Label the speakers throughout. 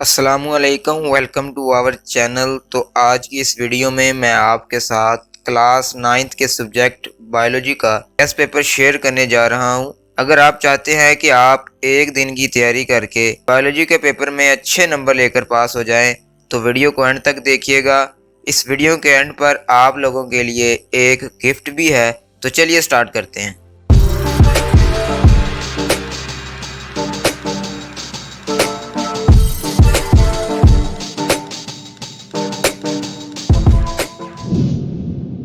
Speaker 1: अस्सलामुअलैकुम, welcome to our channel. तो आज की इस वीडियो में मैं आपके साथ क्लास 9th के सब्जेक्ट बायोलॉजी का टेस्ट पेपर शेयर करने जा रहा हूं। अगर आप चाहते हैं कि आप एक दिन की तैयारी करके बायोलॉजी के पेपर में अच्छे नंबर लेकर पास हो जाएं, तो वीडियो को एंड तक देखिएगा। इस वीडियो के एंड पर आप लोगों के लिए एक गिफ्ट भी है, तो चलिए स्टार्ट करते हैं।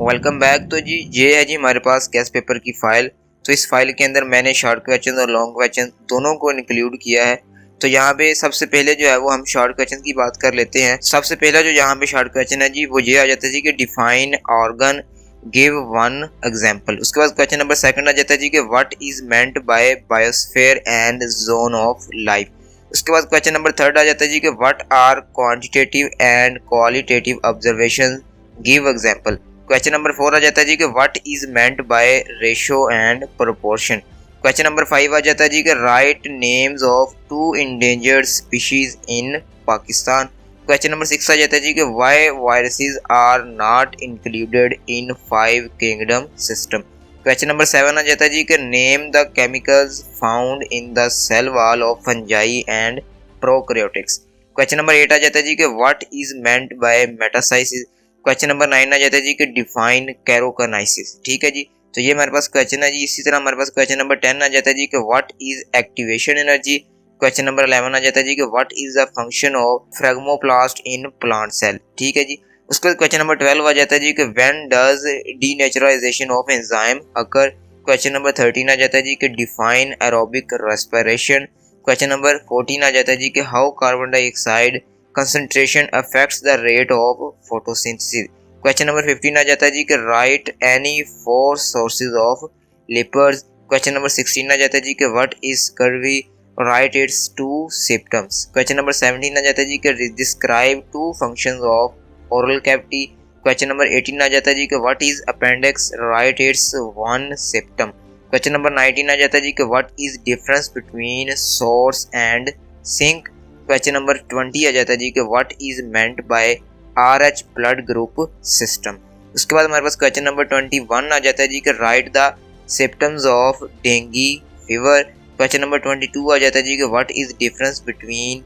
Speaker 1: Welcome back. तो जी ये है जी हमारे पास गेस्ट पेपर की फाइल। तो इस फाइल के अंदर मैंने शॉर्ट क्वेश्चन और लॉन्ग क्वेश्चन दोनों को इंक्लूड किया है। तो यहाँ पे सबसे पहले जो है वो हम शॉर्ट क्वेश्चन की बात कर लेते हैं। सबसे पहला जो यहाँ पे शॉर्ट क्वेश्चन है जी वो ये आ जाता है जी कि define organ, give one example. उसके बाद क्वेश्चन नंबर सेकंड आ जाता है जी कि what is meant bye biosphere and zone of life. उसके बाद क्वेश्चन नंबर थर्ड आ जाता है जी कि what are quantitative and qualitative observation, give example. Question number 4 आ जाता है जी कि what is meant by ratio and proportion. Question number 5 आ जाता है जी कि write names of 2 endangered species in Pakistan. Question number 6 आ जाता है जी कि why viruses are not included in 5 kingdom system. Question number 7 आ जाता है जी कि name the chemicals found in the cell wall of fungi and prokaryotics. Question number 8 आ जाता है जी कि what is meant by metastasis. Question number 9 आ जाता है जी कि डिफाइन कैरोकाइनेसिस। ठीक है जी, तो ये हमारे पास क्वेश्चन है जी। इसी तरह हमारे पास क्वेश्चन नंबर 10 आ जाता है जी कि what is activation energy. Question number 11 आ जाता है जी कि what is the function of phragmoplast in plant cell. ठीक है जी, उसके बाद क्वेश्चन नंबर 12 आ जाता है जी कि when does denaturalization of enzyme occur. Question number 13 आ जाता है जी कि define aerobic respiration. Question number 14 आ जाता है जी कि how carbon dioxide concentration affects the rate of photosynthesis। Question number 15 आ जाता है जी कि write any 4 sources of lipids। Question number 16 आ जाता है जी कि what is scurvy, write its 2 symptoms। Question number 17 आ जाता है जी कि describe 2 functions of oral cavity। Question number 18 आ जाता है जी कि what is appendix, write its 1 symptom। Question number 19 आ जाता है जी कि what is difference between source and sink. Question number 20 आ जाता है जी कि what is meant by RH blood group system. उसके बाद हमारे पास क्वेश्चन नंबर 21 आ जाता है जी कि write the symptoms of dengue fever. Question number 22 आ जाता है जी कि what is difference between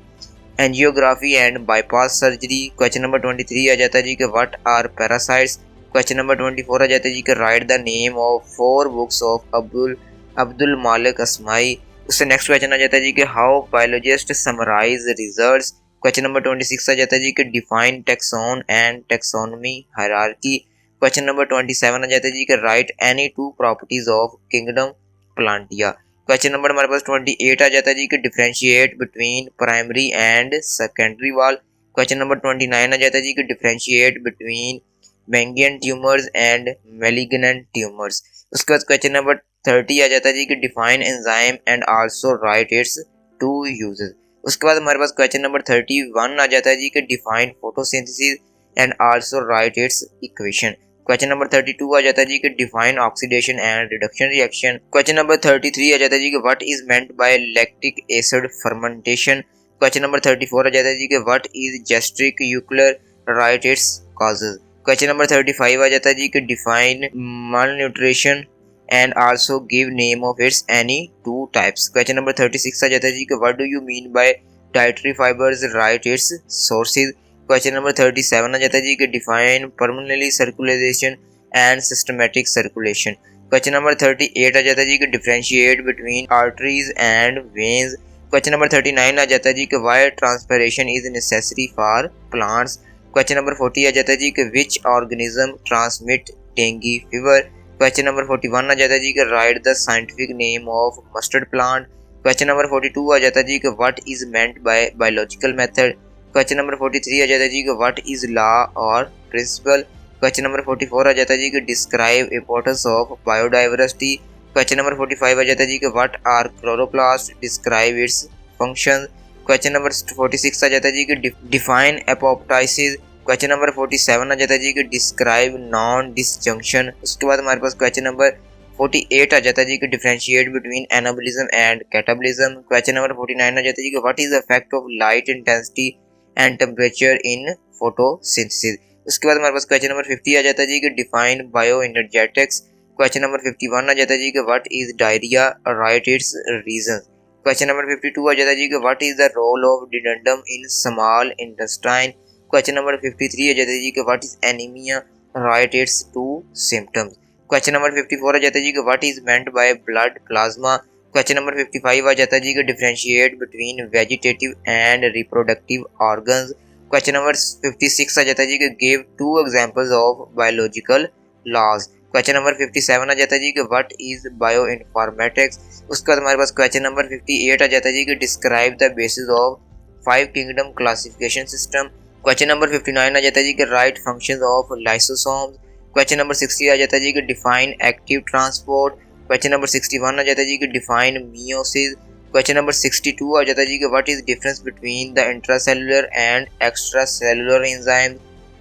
Speaker 1: angiography and bypass surgery. Question number 23 आ जाता है जी कि what are parasites. Question number 24 आ जाता है जी कि write the name of 4 books of Abdul Malik Asmai. उससे नेक्स्ट क्वेश्चन आ जाता है जी कि how biologist summarize results. Question number 26 आ जाता है जी कि define taxon and taxonomy hierarchy. Question number 27 आ जाता है जी कि write any 2 properties of kingdom plantae. Question number हमारे पास 28 आ जाता है जी कि differentiate between primary and secondary wall. Question number 29 आ जाता है जी कि differentiate between benign tumours and malignant tumours. उसके बाद क्वेश्चन नंबर 30 आ जाता है जी कि define enzyme and also write its 2 uses. उसके बाद हमारे पास क्वेश्चन नंबर 31 आ जाता है जी कि define photosynthesis and also write its equation. Question number 32 आ जाता है जी कि define oxidation and reduction reaction. Question number 33 आ जाता है जी कि what is meant by lactic acid fermentation. Question number 34 आ जाता है जी कि व्हाट इज गैस्ट्रिक यूक्लर, write its causes. Question number 35 आ जाता है जी कि define malnutrition and also give name of its any 2 types। Question number 36 आ जाता है जी कि what do you mean by dietary fibers, write its sources। Question number 37 आ जाता है जी कि define permanently circulation and systematic circulation। Question number 38 आ जाता है जी कि differentiate between arteries and veins। Question number 39 आ जाता है जी कि why transpiration is necessary for plants। Question number 40 आ जाता है जी कि which organism transmit dengue fever. Question number 41 आ जाता है जी कि write the scientific name of mustard plant. Question number 42 आ जाता है जी कि what is meant bye biological method. Question number 43 आ जाता है जी कि व्हाट इज लॉ और प्रिंसिपल। क्वेश्चन नंबर 44 आ जाता है जी कि describe importance of biodiversity. Question number 45 आ जाता है जी कि what are chloroplast, describe its function. Question number 46 आ जाता है जी कि डिफाइन एपोप्टोसिस। क्वेश्चन नंबर 47 आ जाता है जी कि डिस्क्राइब नॉन डिसजंक्शन। उसके बाद हमारे पास क्वेश्चन नंबर 48 आ जाता है जी कि differentiate between anabolism and catabolism. Question number 49 आ जाता है जी कि what is the effect of light intensity and temperature in photosynthesis. उसके बाद हमारे पास क्वेश्चन नंबर 50 आ जाता है जी कि define bioenergetics. Question number 51 आ जाता है जी कि what is diarrhoea, write its reason. Question number 52 आ जाता है जी कि what is the role of duodenum in small intestine. Question number 53 आ जाता है जी कि what is anaemia, write its two symptoms. Question number 54 आ जाता है जी कि what is meant by blood plasma. Question number 55 आ जाता है जी कि differentiate between vegetative and reproductive organs. Question number 56 आ जाता है जी कि give two examples of biological laws. Question number 57 आ जाता है जी कि व्हाट इज बायो इन्फॉर्मेटिक्स। उसके बाद हमारे पास क्वेश्चन नंबर 58 आ जाता है जी कि describe the basis of 5 kingdom classification system. Question number 59 आ जाता है जी कि right functions of lysosomes. Question number 60 आ जाता है जी कि define active transport. Question number 61 आ जाता है जी कि डिफाइन मियोसिस। क्वेश्चन नंबर 62 आ जाता है जी कि what is difference between the intracellular and extra cellular enzyme.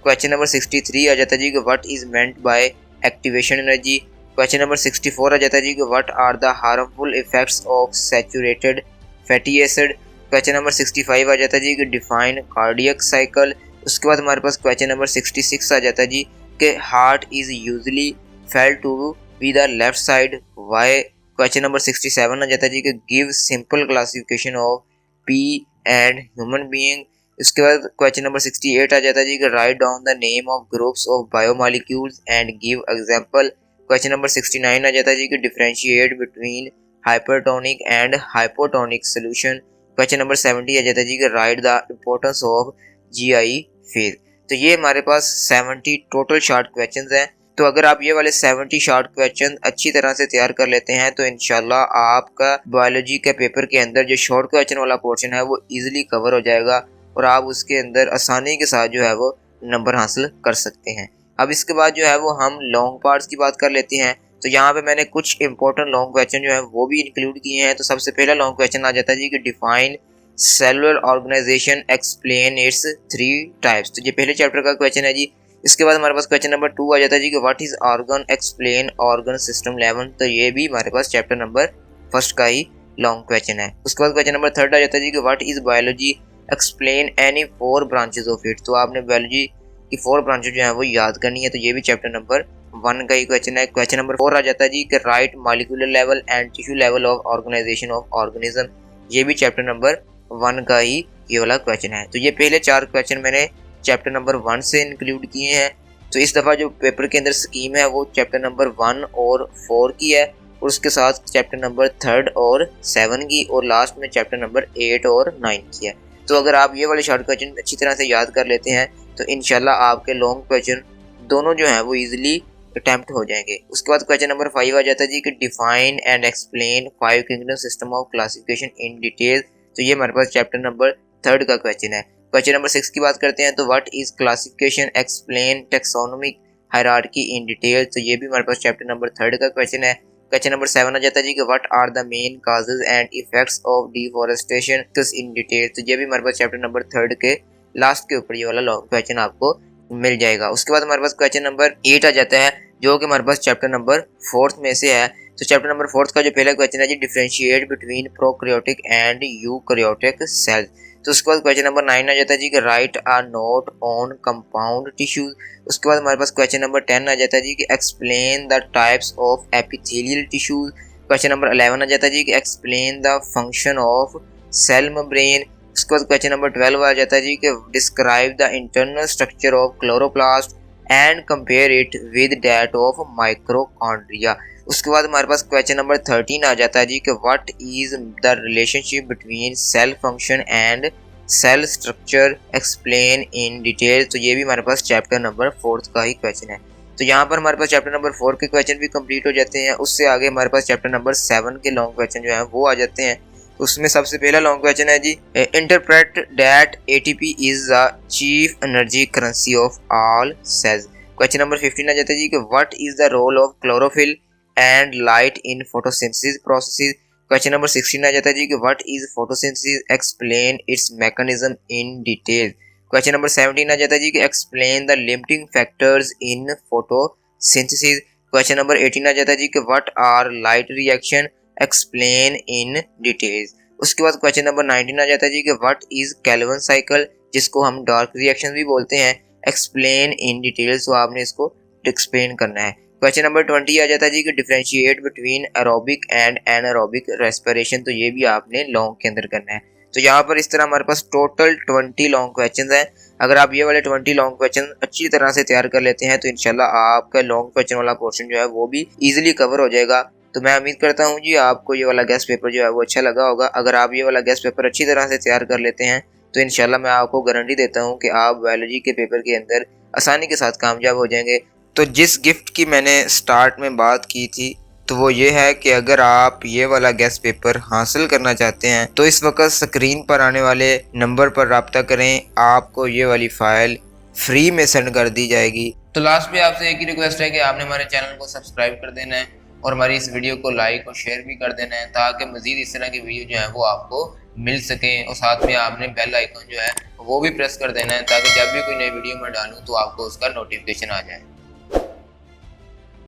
Speaker 1: Question number 63 आ जाता है जी कि what is meant by activation energy. Question number 64 आ जाता है जी कि what are the harmful effects of saturated fatty acid. Question number 65 आ जाता है जी कि डिफाइन कार्डियक साइकिल। उसके बाद हमारे पास क्वेश्चन नंबर 66 आ जाता है जी कि heart is usually felt to be the left side, why. Question number 67 आ जाता है जी कि give simple classification of P and human being. इसके बाद क्वेश्चन नंबर 68 आ जाता है जी कि write down the name of groups of biomolecules and give example. Question number 69 आ जाता है जी कि differentiate between hypertonic and hypotonic solution. Question number 70 आ जाता है जी कि write the importance of GI phase. तो ये हमारे पास 70 टोटल शॉर्ट क्वेश्चंस हैं। तो अगर आप ये वाले 70 शॉर्ट क्वेश्चन अच्छी तरह से तैयार कर लेते हैं तो इंशाल्लाह आपका बायोलॉजी के पेपर के अंदर जो शॉर्ट क्वेश्चन वाला पोर्शन है वो इजीली कवर हो जाएगा और आप उसके अंदर आसानी के साथ जो है वो नंबर हासिल कर सकते हैं। अब इसके बाद जो है वो हम लॉन्ग पार्ट्स की बात कर लेते हैं। तो यहाँ पे मैंने कुछ इंपॉर्टेंट लॉन्ग क्वेश्चन जो है वो भी इंक्लूड किए हैं। तो सबसे पहला लॉन्ग क्वेश्चन आ जाता है जी कि define cellular organization, explain its 3 types. तो ये पहले चैप्टर का क्वेश्चन है जी। इसके बाद हमारे पास क्वेश्चन नंबर 2 आ जाता है जी कि what is organ, explain organ system 11। तो ये भी हमारे पास चैप्टर नंबर फर्स्ट का ही लॉन्ग क्वेश्चन है। उसके बाद क्वेश्चन नंबर 3 आ जाता है जी कि what is biology, explain any 4 branches of it. तो आपने बायोलॉजी की 4 ब्रांचेस जो है वो याद करनी है। तो ये भी चैप्टर नंबर 1 का ही क्वेश्चन है। क्वेश्चन नंबर 4 आ जाता है जी कि write molecular level and tissue level of organization of organism. ये भी चैप्टर नंबर 1 का ही ये वाला क्वेश्चन है। तो ये पहले 4 क्वेश्चन मैंने चैप्टर नंबर 1 से इंक्लूड किए हैं। तो इस दफ़ा जो पेपर के अंदर स्कीम है वो चैप्टर नंबर 1 और 4 की है और उसके साथ चैप्टर नंबर 3 और 7 की और लास्ट में चैप्टर नंबर 8 और 9 की है। तो अगर आप ये वाले शॉर्ट क्वेश्चन अच्छी तरह से याद कर लेते हैं तो इंशाल्लाह आपके लॉन्ग क्वेश्चन दोनों जो हैं वो इजीली अटेम्प्ट हो जाएंगे। उसके बाद क्वेश्चन नंबर 5 आ जाता है जी कि define and explain 5 kingdom system of classification in detail. तो ये हमारे पास चैप्टर नंबर 3 का क्वेश्चन है। क्वेश्चन नंबर 6 की बात करते हैं तो what is classification, explain taxonomic hierarchy in detail. तो ये भी हमारे पास चैप्टर नंबर 3 का क्वेश्चन है। क्वेश्चन नंबर 7 आ जाता है जी कि what are the main causes and effects of deforestation in detail. तो ये भी हमारे पास चैप्टर नंबर 3 के लास्ट के ऊपर ये वाला लॉन्ग क्वेश्चन आपको मिल जाएगा। उसके बाद हमारे पास क्वेश्चन नंबर 8 आ जाता है जो कि हमारे पास चैप्टर नंबर 4 में से है। तो चैप्टर नंबर 4 का जो पहला क्वेश्चन है जी differentiate between prokaryotic and eukaryotic cells. तो उसके बाद क्वेश्चन नंबर 9 आ जाता है जी कि write a note on compound tissues. उसके बाद हमारे पास क्वेश्चन नंबर 10 आ जाता है जी कि explain the types of epithelial tissues. Question number 11 आ जाता है जी कि explain the function of cell membrane. उसके बाद क्वेश्चन नंबर 12 आ जाता है जी कि describe the internal structure of chloroplast and compare it with that of माइक्रोकॉन्ड्रिया। उसके बाद हमारे पास क्वेश्चन नंबर 13 आ जाता है जी कि what is the relationship between cell function and cell structure, explain in detail. तो ये भी हमारे पास चैप्टर नंबर 4 का ही क्वेश्चन है। तो यहाँ पर हमारे पास चैप्टर नंबर 4 के क्वेश्चन भी कंप्लीट हो जाते हैं। उससे आगे हमारे पास चैप्टर नंबर 7 के लॉन्ग क्वेश्चन जो है वो आ जाते हैं। उसमें सबसे पहला लॉन्ग क्वेश्चन है जी interpret that ATP is the chief energy currency of all cells. Question number 15 आ जाता है जी कि what is the role of chlorophyll and light in photosynthesis process. Question number 16 आ जाता है जी कि what is photosynthesis, explain its mechanism in detail. Question number 17 आ जाता है जी कि explain the limiting factors in photosynthesis. Question number 18 आ जाता है जी कि what are light reaction, explain in details. उसके बाद क्वेश्चन नंबर 19 आ जाता है जी कि व्हाट इज केल्विन साइकिल, जिसको हम डार्क रिएक्शन भी बोलते हैं, एक्सप्लेन इन डिटेल्स, तो आपने इसको एक्सप्लेन करना है। क्वेश्चन नंबर 20 आ जाता है जी कि differentiate between aerobic and anaerobic respiration, तो ये भी आपने लॉन्ग के अंदर करना है। तो यहाँ पर इस तरह हमारे पास टोटल 20 लॉन्ग क्वेश्चन हैं। अगर आप ये वाले 20 लॉन्ग क्वेश्चन अच्छी तरह से तैयार कर लेते हैं तो इंशाल्लाह आपका लॉन्ग क्वेश्चन वाला पोर्शन जो है वो भी इजीली कवर हो जाएगा। तो मैं उम्मीद करता हूँ जी आपको ये वाला गेस्ट पेपर जो है वो अच्छा लगा होगा। अगर आप ये वाला गेस्ट पेपर अच्छी तरह से तैयार कर लेते हैं तो इंशाल्लाह मैं आपको गारंटी देता हूँ कि आप बायोलॉजी के पेपर के अंदर आसानी के साथ कामयाब हो जाएंगे। तो जिस गिफ्ट की मैंने स्टार्ट में बात की थी तो वो ये है कि अगर आप ये वाला गेस्ट पेपर हासिल करना चाहते हैं तो इस वक्त स्क्रीन पर आने वाले नंबर पर रब्ता करें, आपको ये वाली फाइल फ्री में सेंड कर दी जाएगी। तो लास्ट में आपसे एक ही रिक्वेस्ट है कि आपने हमारे चैनल को सब्सक्राइब कर देना है और हमारी इस वीडियो को लाइक और शेयर भी कर देना है ताकि मजीद इस तरह की वीडियो जो है वो आपको मिल सकें। और साथ में आपने बेल आइकन जो है वो भी प्रेस कर देना है ताकि जब भी कोई नई वीडियो मैं डालूँ तो आपको उसका नोटिफिकेशन आ जाए।